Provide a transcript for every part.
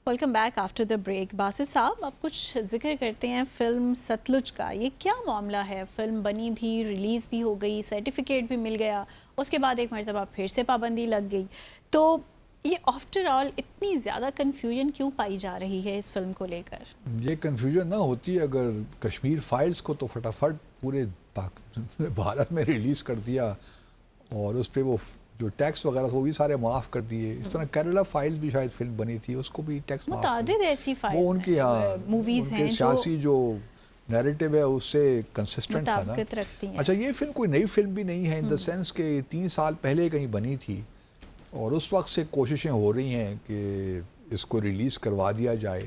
Welcome back after the break. Basit صاحب، آپ کچھ ذکر کرتے ہیں فلم ستلج کا. یہ کیا معاملہ ہے؟ فلم بنی بھی، ریلیز بھی ہو گئی، سرٹیفکیٹ بھی مل گیا، اس کے بعد ایک مرتبہ پھر سے پابندی لگ گئی. تو یہ آفٹر آل اتنی زیادہ کنفیوژن کیوں پائی جا رہی ہے اس فلم کو لے کر؟ یہ کنفیوژن نہ ہوتی اگر کشمیر فائلز کو تو فٹافٹ پورے بھارت میں ریلیز کر دیا اور اس پہ وہ جو ٹیکس وغیرہ وہ بھی سارے معاف کر دیے. اس طرح کیرلا فائلز بھی شاید فلم بنی تھی، اس کو بھی ٹیکس معاف کر متعدد ایسی وہ ان کی موویز ان ہیں کے سیاسی جو نیریٹو ہے اس سے کنسسٹنٹ تھا نا. مطابقت رکھتی ہیں. اچھا، یہ فلم کوئی نئی فلم بھی نہیں ہے ان دا سینس کہ 3 سال پہلے کہیں بنی تھی اور اس وقت سے کوششیں ہو رہی ہیں کہ اس کو ریلیز کروا دیا جائے.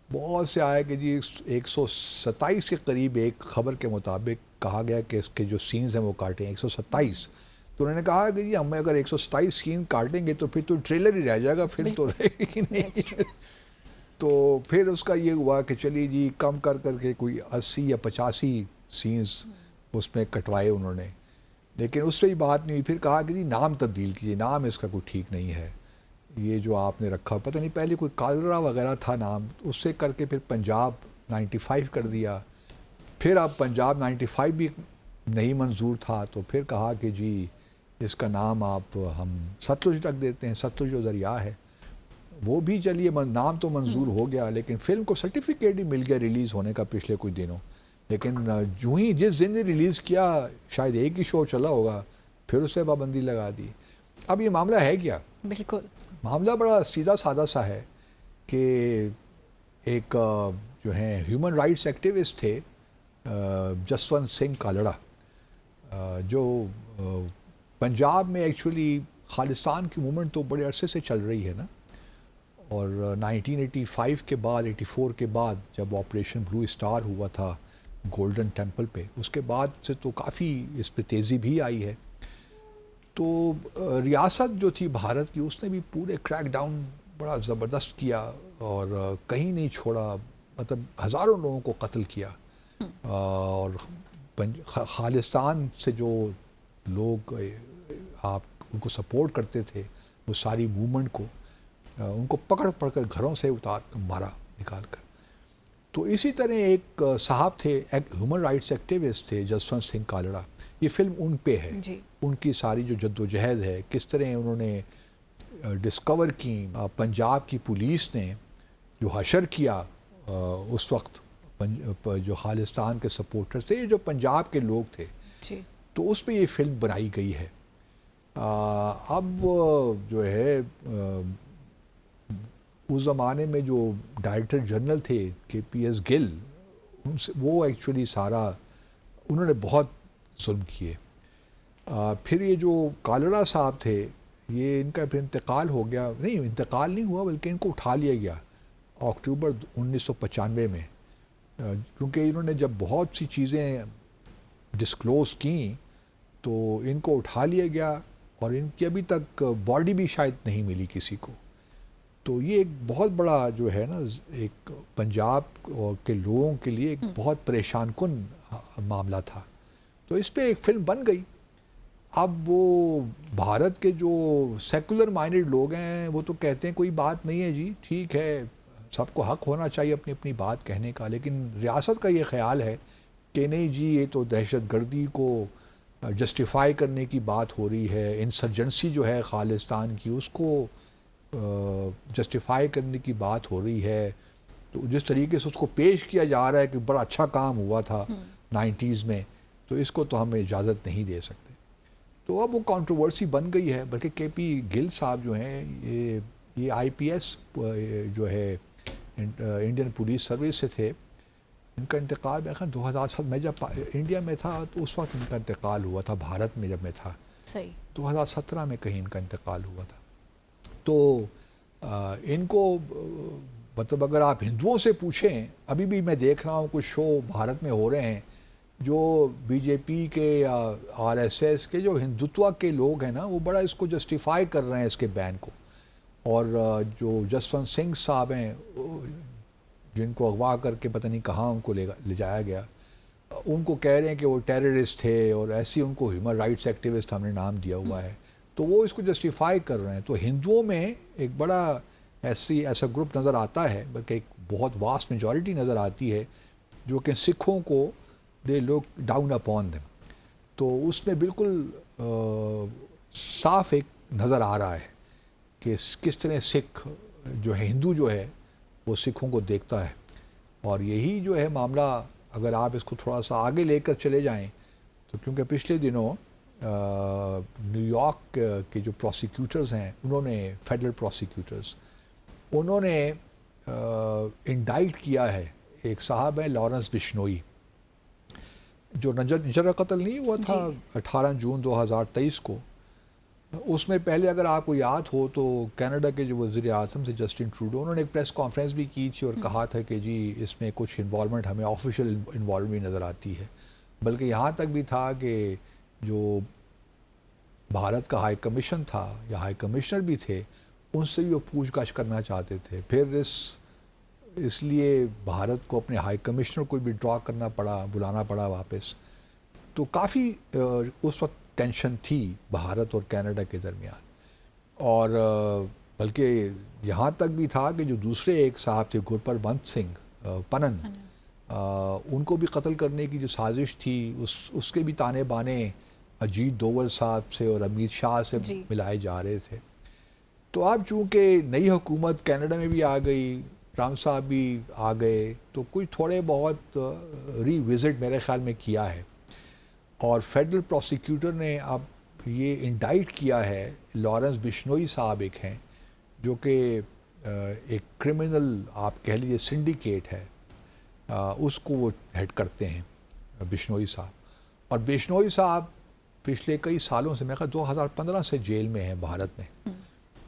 بہت سے آئے کہ جی 127 کے قریب ایک خبر کے مطابق کہا گیا کہ اس کے جو سینز ہیں وہ کاٹیں 127. تو انہوں نے کہا کہ جی ہم اگر 127 سین کاٹیں گے تو پھر تو ٹریلر ہی رہ جائے گا، فلم تو رہے گی نہیں. تو پھر اس کا یہ ہوا کہ چلیے جی کم کر کے کوئی 80 یا 85 سینز اس میں کٹوائے انہوں نے، لیکن اس سے ہی بات نہیں ہوئی. پھر کہا کہ جی نام تبدیل کیجیے، نام اس کا کوئی ٹھیک نہیں ہے. یہ جو آپ نے رکھا پتہ نہیں پہلے کوئی کالرا وغیرہ تھا نام، اس سے کر کے پھر پنجاب 95 کر دیا. پھر اب پنجاب 95 بھی نہیں منظور تھا تو پھر کہا کہ جی اس کا نام آپ ہم ستلج رکھ دیتے ہیں، ستلج جو دریا ہے. وہ بھی چلیے نام تو منظور ہو گیا، لیکن فلم کو سرٹیفکیٹ ہی مل گیا ریلیز ہونے کا پچھلے کچھ دنوں. لیکن جو ہی جس دن نے ریلیز کیا شاید ایک ہی شو چلا ہوگا پھر اس سے پابندی لگا دی. اب یہ معاملہ ہے کیا؟ بالکل معاملہ بڑا سیدھا سادہ سا ہے کہ ایک جو ہیں ہیومن رائٹس ایکٹیوسٹ تھے جسونت سنگھ کالڑا، جو پنجاب میں ایکچولی خالستان کی موومنٹ تو بڑے عرصے سے چل رہی ہے نا، اور 1985 کے بعد 84 کے بعد جب آپریشن بلو اسٹار ہوا تھا گولڈن ٹیمپل پہ، اس کے بعد سے تو کافی اس پہ تیزی بھی آئی ہے. تو ریاست جو تھی بھارت کی اس نے بھی پورے کریک ڈاؤن بڑا زبردست کیا اور کہیں نہیں چھوڑا، مطلب ہزاروں لوگوں کو قتل کیا. اور خالستان سے جو لوگ آپ ان کو سپورٹ کرتے تھے وہ ساری موومنٹ کو ان کو پکڑ کر گھروں سے اتار کر مارا نکال کر. تو اسی طرح ایک صاحب تھے ہیومن رائٹس ایکٹیوسٹ تھے جسونت سنگھ کالڑا. یہ فلم ان پہ ہے جی. ان کی ساری جو جد و جہد ہے، کس طرح انہوں نے ڈسکور کی. پنجاب کی پولیس نے جو حشر کیا اس وقت جو خالستان کے سپورٹر تھے، جو پنجاب کے لوگ تھے، جی. تو اس پہ یہ فلم بنائی گئی ہے. اب جو ہے اس زمانے میں جو ڈائریکٹر جنرل تھے کے پی ایس گل، ان سے وہ ایکچولی سارا انہوں نے بہت ظلم کیے. پھر یہ جو کالڑا صاحب تھے یہ ان کا پھر انتقال ہو گیا. نہیں، انتقال نہیں ہوا بلکہ ان کو اٹھا لیا گیا اکتوبر 1995 میں، کیونکہ انہوں نے جب بہت سی چیزیں ڈسکلوز کیں تو ان کو اٹھا لیا گیا اور ان کی ابھی تک باڈی بھی شاید نہیں ملی کسی کو. تو یہ ایک بہت بڑا جو ہے نا ایک پنجاب کے لوگوں کے لیے ایک بہت پریشان کن معاملہ تھا. تو اس پہ ایک فلم بن گئی. اب وہ بھارت کے جو سیکولر مائنڈڈ لوگ ہیں وہ تو کہتے ہیں کوئی بات نہیں ہے جی، ٹھیک ہے، سب کو حق ہونا چاہیے اپنی اپنی بات کہنے کا. لیکن ریاست کا یہ خیال ہے کہ نہیں جی یہ تو دہشت گردی کو جسٹیفائی کرنے کی بات ہو رہی ہے، انسرجنسی جو ہے خالستان کی اس کو جسٹیفائی کرنے کی بات ہو رہی ہے. تو جس طریقے سے اس کو پیش کیا جا رہا ہے کہ بڑا اچھا کام ہوا تھا 90s میں، تو اس کو تو ہم اجازت نہیں دے سکتے. تو اب وہ کنٹروورسی بن گئی ہے. بلکہ کے پی گل صاحب جو ہیں یہ آئی پی ایس جو ہے انڈین پولیس سروس سے تھے. ان کا انتقال میں 2007 میں جب انڈیا میں تھا تو اس وقت ان کا انتقال ہوا تھا. بھارت میں جب میں تھا صحیح 2017 میں کہیں ان کا انتقال ہوا تھا. تو ان کو مطلب اگر آپ ہندوؤں سے پوچھیں، ابھی بھی میں دیکھ رہا ہوں کچھ شو بھارت میں ہو رہے ہیں جو بی جے پی کے یا آر ایس ایس کے جو ہندوتوا کے لوگ ہیں نا وہ بڑا اس کو جسٹیفائی کر رہے ہیں اس کے بین کو. اور جو جسونت سنگھ صاحب ہیں جن کو اغوا کر کے پتہ نہیں کہاں ان کو لے جایا گیا، ان کو کہہ رہے ہیں کہ وہ ٹیررسٹ تھے اور ایسی ان کو ہیومن رائٹس ایکٹیوسٹ ہم نے نام دیا ہوا ہے. تو وہ اس کو جسٹیفائی کر رہے ہیں. تو ہندوؤں میں ایک بڑا ایسا گروپ نظر آتا ہے، بلکہ ایک بہت واسٹ میجورٹی نظر آتی ہے جو کہ سکھوں کو دے لک ڈاؤن اپون دم. تو اس میں بالکل صاف ایک نظر آ رہا ہے کہ کس طرح سکھ جو ہے، ہندو جو ہے وہ سکھوں کو دیکھتا ہے. اور یہی جو ہے معاملہ اگر آپ اس کو تھوڑا سا آگے لے کر چلے جائیں تو کیونکہ پچھلے دنوں نیو یارک کے جو پروسیکیوٹرز ہیں، انہوں نے فیڈرل پروسیکیوٹرز انہوں نے انڈائٹ کیا ہے ایک صاحب ہے لارنس بشنوئی، جو نجر کا قتل نہیں ہوا تھا 18 جون 2023 کو. اس میں پہلے اگر آپ کو یاد ہو تو کینیڈا کے جو وزیر اعظم تھے جسٹن ٹروڈو، انہوں نے ایک پریس کانفرنس بھی کی تھی اور کہا تھا کہ جی اس میں کچھ انوالومنٹ ہمیں آفیشیل انوالومنٹ نظر آتی ہے. بلکہ یہاں تک بھی تھا کہ جو بھارت کا ہائی کمیشن تھا یا ہائی کمشنر بھی تھے، ان سے بھی وہ پوچھ گچھ کرنا چاہتے تھے. پھر اس لیے بھارت کو اپنے ہائی کمشنر کو بھی ڈرا کرنا پڑا، بلانا پڑا واپس. تو کافی اس وقت ٹینشن تھی بھارت اور کینیڈا کے درمیان. اور بلکہ یہاں تک بھی تھا کہ جو دوسرے ایک صاحب تھے گرپربنت سنگھ پنن، ان کو بھی قتل کرنے کی جو سازش تھی اس کے بھی تانے بانے اجیت دوول صاحب سے اور امیت شاہ سے ملائے جا رہے تھے. تو اب چونکہ نئی حکومت کینیڈا میں بھی آ گئی، رام صاحب بھی آ گئے، تو کچھ تھوڑے بہت ری وزٹ میرے خیال میں کیا ہے. اور فیڈرل پروسیکیوٹر نے اب یہ انڈائٹ کیا ہے، لارنس بشنوئی صاحب ایک ہیں جو کہ ایک کرمنل آپ کہہ لیجیے سنڈیکیٹ ہے، اس کو وہ ہیڈ کرتے ہیں بشنوئی صاحب. اور بشنوئی صاحب پچھلے کئی سالوں سے، میں خیال 2015 سے جیل میں ہیں بھارت میں.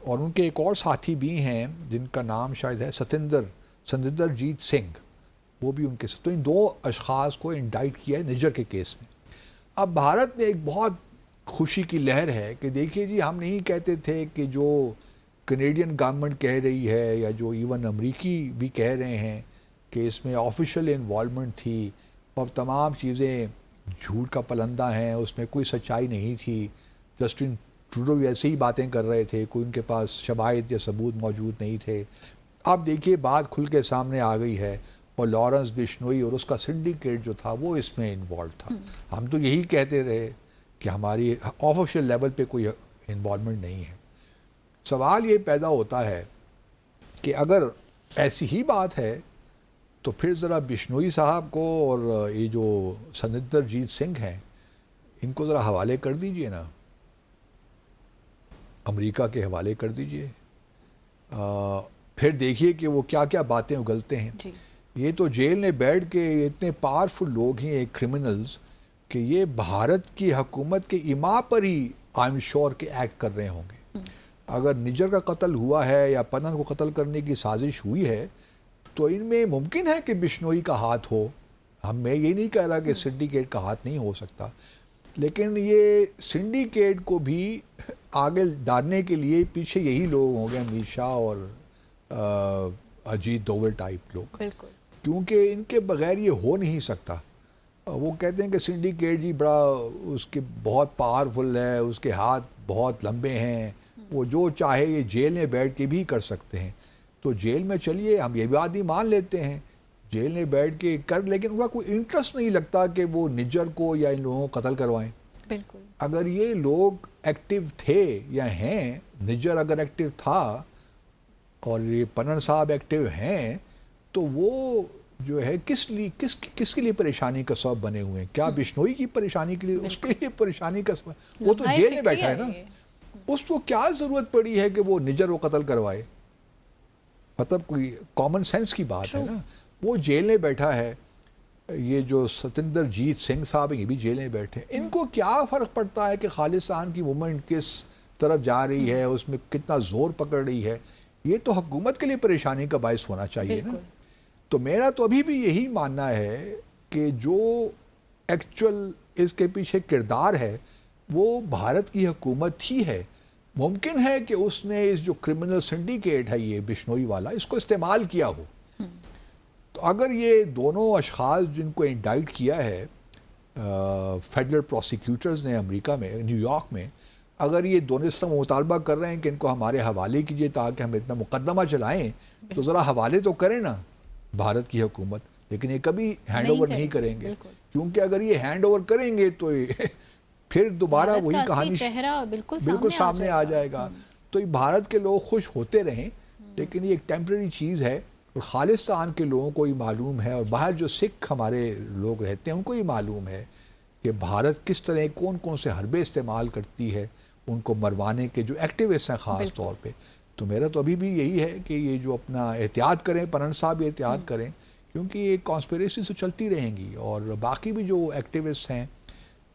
اور ان کے ایک اور ساتھی بھی ہیں جن کا نام شاید ہے ستندر جیت سنگھ، وہ بھی ان کے ساتھ. تو ان دو اشخاص کو انڈائٹ کیا ہے نجر کے کیس میں. اب بھارت میں ایک بہت خوشی کی لہر ہے کہ دیکھیے جی، ہم نہیں کہتے تھے کہ جو کینیڈین گورنمنٹ کہہ رہی ہے یا جو ایون امریکی بھی کہہ رہے ہیں کہ اس میں آفیشیل انوالومنٹ تھی، اب تمام چیزیں جھوٹ کا پلندہ ہیں، اس میں کوئی سچائی نہیں تھی. جسٹن ٹروڈو بھی ایسے ہی باتیں کر رہے تھے، کوئی ان کے پاس شواہد یا ثبوت موجود نہیں تھے. اب دیکھیے بات کھل کے سامنے آ گئی ہے اور لارنس بشنوئی اور اس کا سنڈیکیٹ جو تھا وہ اس میں انوالو تھا. ہم تو یہی کہتے رہے کہ ہماری آفیشیل لیول پہ کوئی انوالومنٹ نہیں ہے. سوال یہ پیدا ہوتا ہے کہ اگر ایسی ہی بات ہے تو پھر ذرا بشنوئی صاحب کو اور یہ جو ستندر جیت سنگھ ہیں ان کو ذرا حوالے کر دیجئے نا، امریکہ کے حوالے کر دیجئے. پھر دیکھیے کہ وہ کیا کیا باتیں اگلتے ہیں. یہ تو جیل میں بیٹھ کے اتنے پاورفل لوگ ہیں، ایک کرمنلز، کہ یہ بھارت کی حکومت کے ایما پر ہی آئی ایم شور کہ ایکٹ کر رہے ہوں گے. اگر نجر کا قتل ہوا ہے یا پنن کو قتل کرنے کی سازش ہوئی ہے تو ان میں ممکن ہے کہ بشنوئی کا ہاتھ ہو. میں یہ نہیں کہہ رہا کہ سنڈیکیٹ کا ہاتھ نہیں ہو سکتا، لیکن یہ سنڈیکیٹ کو بھی آگے ڈالنے کے لیے پیچھے یہی لوگ ہوں گے، امیت شاہ اور اجیت دوول ٹائپ لوگ. بالکل، کیونکہ ان کے بغیر یہ ہو نہیں سکتا. وہ کہتے ہیں کہ سنڈیکیٹ جی بڑا اس کے بہت پاورفل ہے، اس کے ہاتھ بہت لمبے ہیں، وہ جو چاہے یہ جیل میں بیٹھ کے بھی کر سکتے ہیں. تو جیل میں چلیے، ہم یہ بات ہی مان لیتے ہیں، جیل میں بیٹھ کے کر، لیکن ان کا کوئی انٹرسٹ نہیں لگتا کہ وہ نجر کو یا ان لوگوں کو قتل کروائیں. بالکل، اگر یہ لوگ ایکٹیو تھے یا ہیں، نجر اگر ایکٹیو تھا اور یہ پنن صاحب ایکٹیو ہیں، تو وہ جو ہے کس کے لیے پریشانی کا سبب بنے ہوئے ہیں؟ کیا بشنوئی کی پریشانی کے لیے؟ اس کے لیے پریشانی کا سبب، وہ تو جیل میں بیٹھا ہے نا، اس کو کیا ضرورت پڑی ہے کہ وہ نجر کو قتل کروائے؟ مطلب کوئی کامن سینس کی بات ہے نا. وہ جیل میں بیٹھا ہے، یہ جو ستندر جیت سنگھ صاحب ہیں یہ بھی جیل میں بیٹھے. ان کو کیا فرق پڑتا ہے کہ خالصان کی موومنٹ کس طرف جا رہی ہے، اس میں کتنا زور پکڑ رہی ہے؟ یہ تو حکومت کے لیے پریشانی کا باعث ہونا چاہیے نا. تو میرا تو ابھی بھی یہی ماننا ہے کہ جو ایکچول اس کے پیچھے کردار ہے وہ بھارت کی حکومت ہی ہے. ممکن ہے کہ اس نے اس جو کرمنل سنڈیکیٹ ہے یہ بشنوئی والا، اس کو استعمال کیا ہو. تو اگر یہ دونوں اشخاص جن کو انڈائٹ کیا ہے فیڈرل پروسیکیوٹرز نے امریکہ میں، نیو یارک میں، اگر یہ دونوں اس طرح مطالبہ کر رہے ہیں کہ ان کو ہمارے حوالے کیجیے تاکہ ہم اتنا مقدمہ چلائیں، تو ذرا حوالے تو کریں نا بھارت کی حکومت. لیکن یہ کبھی ہینڈ اوور نہیں کریں گے، کیونکہ اگر یہ ہینڈ اوور کریں گے تو پھر دوبارہ وہی کہانی بالکل سامنے آ جائے گا. تو یہ بھارت کے لوگ خوش ہوتے رہیں، لیکن یہ ایک ٹیمپرری چیز ہے، اور خالصتان کے لوگوں کو یہ معلوم ہے، اور باہر جو سکھ ہمارے لوگ رہتے ہیں ان کو یہ معلوم ہے کہ بھارت کس طرح کون کون سے حربے استعمال کرتی ہے ان کو مروانے کے، جو ایکٹیوسٹ ہیں خاص طور پہ. تو میرا تو ابھی بھی یہی ہے کہ یہ جو اپنا احتیاط کریں، پنن صاحب بھی احتیاط کریں، کیونکہ یہ کانسپیریسی سے چلتی رہیں گی، اور باقی بھی جو ایکٹیوسٹ ہیں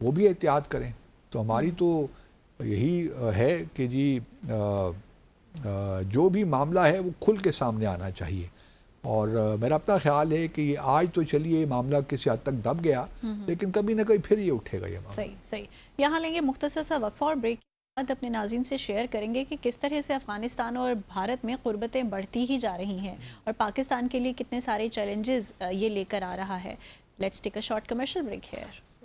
وہ بھی احتیاط کریں. تو ہماری تو یہی ہے کہ جی جو بھی معاملہ ہے وہ کھل کے سامنے آنا چاہیے. اور میرا اپنا خیال ہے کہ یہ آج تو چلیے یہ معاملہ کسی حد تک دب گیا، لیکن کبھی نہ کبھی پھر یہ اٹھے گا یہ معاملہ. صحیح. یہاں لیں گے مختصر سا وقفہ، اور بریک کے بعد اپنے ناظرین سے شیئر کریں گے کہ کس طرح سے افغانستان اور بھارت میں قربتیں بڑھتی ہی جا رہی ہیں، اور پاکستان کے لیے کتنے سارے چیلنجز یہ لے کر آ رہا ہے. Let's take a short commercial break hair.